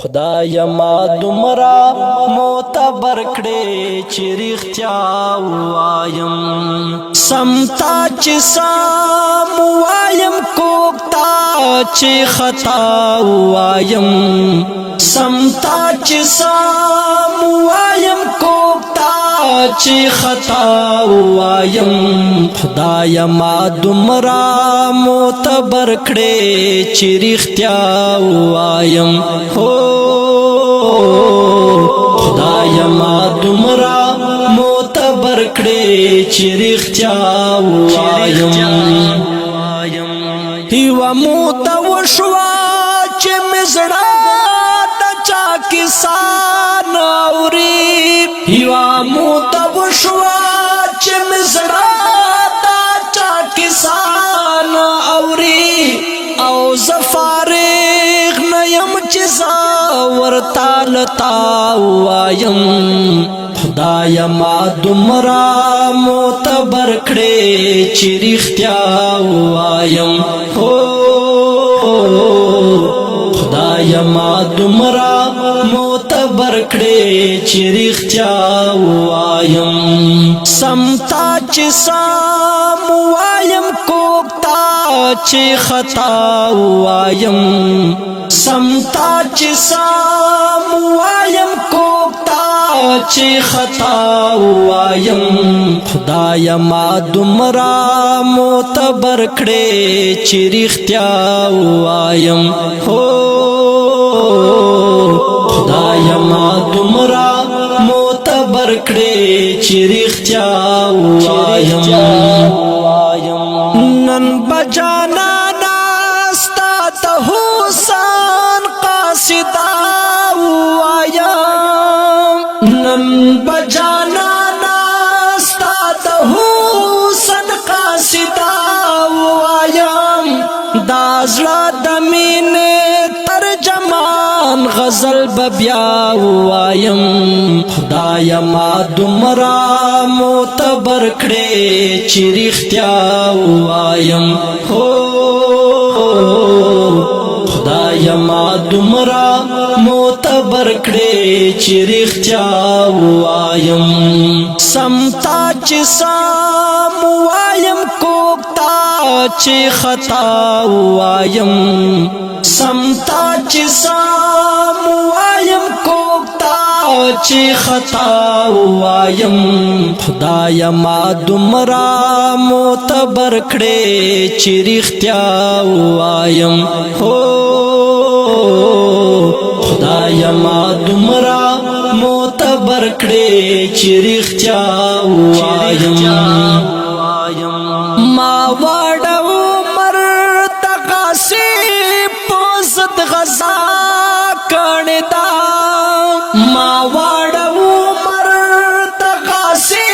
خدای ما دومره معتبر کړې چې رښتیا وایم سمتا چې سم وایم کوکتا چې خطا وایم سمتا چې سم وایم کوکتا چې خطا وایم خدای ما دومره معتبر کړې چې رښتیا وایم خدای ما دومره معتبر کړې چې رښتیا وایم هیوا موته وشوه چې مې زړه د چا کیسه نه اوري هیوا موته وشوه چې مې زړه د چا کیسه نه اوري او زه فارغ نه یم چې زه ورته لتا وایم خدای ما دومره معتبر کړې چې رښتیا وایم خدای ما دومره معتبر کړې چې رښتیا وایم سمتا چې سم وایم کوکتا چې خطا وایم سمتا چې سم وایم کوکتا چې خطا وایم خدای ما دومره معتبر کړې چې رښتیا وایم خدای ما دومره معتبر کړې چې رښتیا وایم نن بجانا ناستا ته حسن قاصدا وایم نن بجانا ناستا ته حسن قاصدا وایم دا زړه د مینې ترجمان غزل بیا وایم خدای ما دومره معتبر کړې چې رښتیا وایم خدای ما دومره معتبر کړې چې رښتیا وایم سمتا چې سم وایم کوکتا چې خطا وایم سمتا چې سم وایم کوکتا چې خطا وایم خدای ما دومره معتبر کړې چې رښتیا وایم خدای ما دومره معتبر کړې چې رښتیا وایم ما واړو مر تقاسی پوزد غزا کړه دا ما واړو مر تقاسی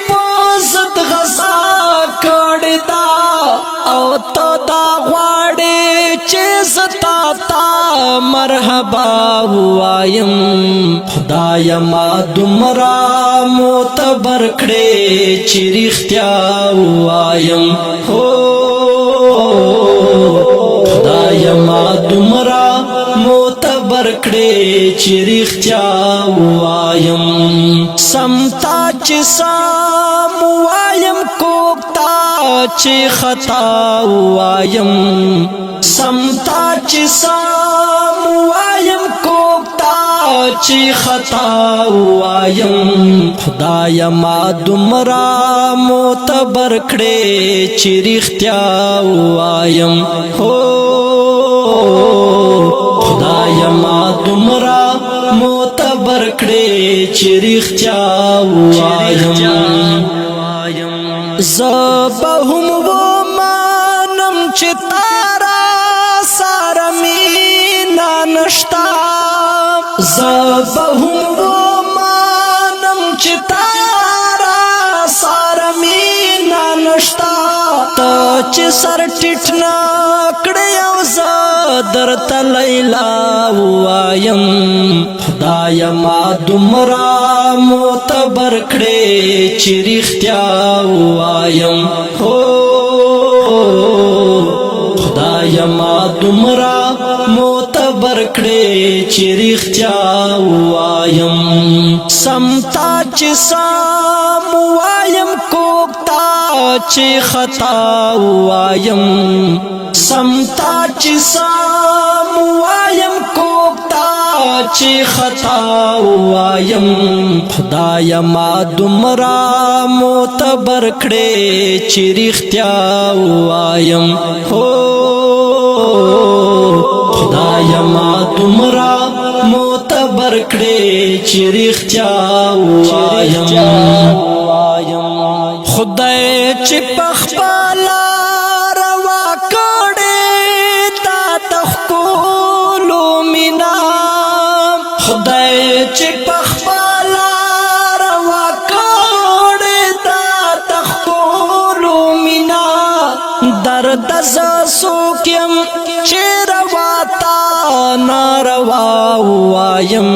پوزد غزا کړه دا او تو دا غواړې چې زتا تا مرحبا وایم خدای ما دومره معتبر کړې چې رښتیا وایم خدای ما دومره معتبر کړې چې رښتیا وایم سمتا چې سم وایم کوکتا چې خطا وایم سمتا چې سم وایم کوکتا چې خطا وایم خدای ما دومره معتبر کړې چې رښتیا وایم خدای ما دومره معتبر کړې چې رښتیا وایم زبا هم ومانم چې تارا سره مینا نشتا زبا هم ومانم چې تارا سره مینا نشتا ته چې سر ټیټ نه کړې او زه درته لیلا وایم خدای ما دومره معتبر کړې چې رښتیا وایم خدای ما دومره معتبر کړې چې رښتیا وایم سمتا چې سم وایم کوکتا چې خطا وایم سمتا چې سم وایم کوکتا چې خطا وایم خدای ما دومره معتبر کړې چې رښتیا وایم هو خدای ما دومره معتبر کړې چې رښتیا وایم خدای چې پخپلا روا کړې تا تخکولو مینا خدای چې پخپلا روا کړې تا تخکولو مینا درد زسوکم چې روا تا ناروا وایم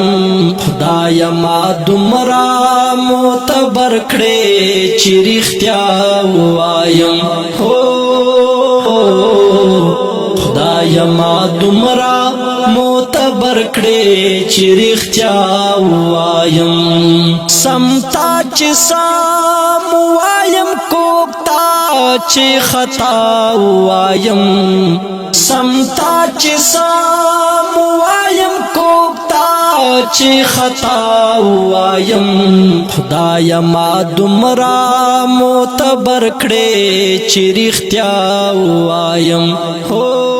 خدای ما دومره معتبر کړې چې رښتیا وایم هو خدای ما دومره معتبر کړې چې رښتیا وایم سمتا چې سم وایم کوکتا چې خطا وایم سمتا چې سم وایم کوکتا چې خطا وایم خدای ما دومره معتبر کړې چې رښتیا وایم هو